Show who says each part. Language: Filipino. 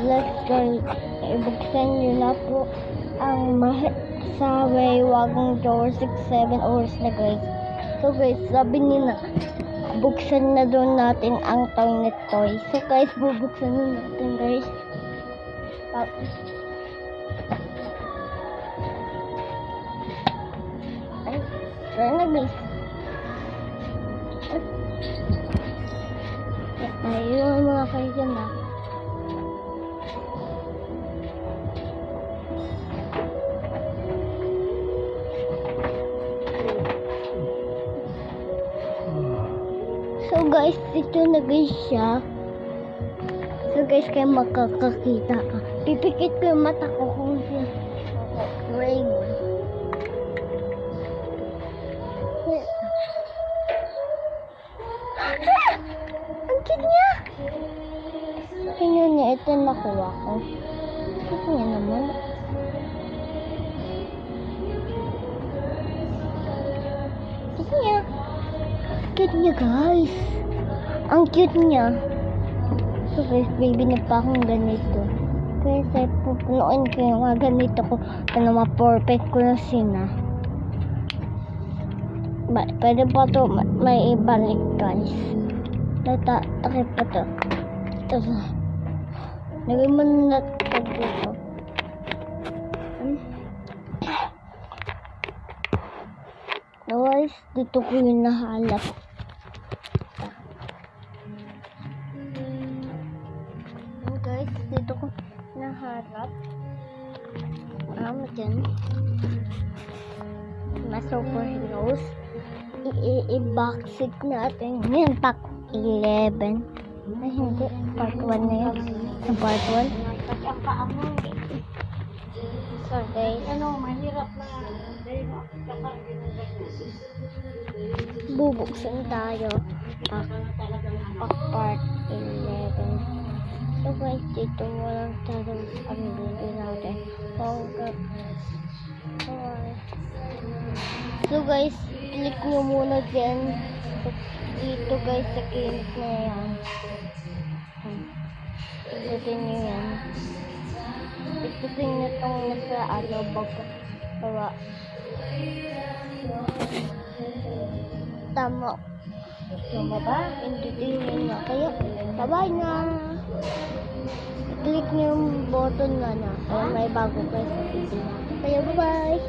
Speaker 1: let's go. Ibuksan nyo na po ang sa waywagong door 6-7 hours na guys. So guys, sabi nila buksan na doon natin ang toilet toy. So guys, bubuksan na natin guys. Ay, try na guys. Ayun mga kayo dyan na. So guys, ito na guys siya. So guys, kayo makakakita ka. Pipikit ko yung mata ko kung rain. Ang cute niya! Tingnan niya, ito nakuha ko. Ito niya naman. Ito niya. Cute niya guys. Ang cute niya. So guys, baby na pa akong ganito. Kasi pupunuin ko yung mga ganito ko para ma-perfect ko na sina. Pwede pa to may ibalik guys. Takip pa to. Ito. Lagay mo na ito dito. Guys, dito ko yung nahalap. Guys, dito ko naharap. Dyan. Mas superheroes. I-boxit natin. Yan, pack 11. Ay, hindi. Part 1 na yun. Part 1. So, guys.
Speaker 2: Mahirap na.
Speaker 1: Bubuksan tayo. Pack part 11. So guys, dito walang tarong ang bibig natin. So guys, click nyo muna dyan. Dito guys, sa clinic na yan. Ikutin nyo yan. Ikutin nyo itong nasa bawa. Tama. Tama ba? Entertainment na. Kaya, bye-bye na. Click nyo yung button na. May bago guys sa video. Kaya, bye-bye.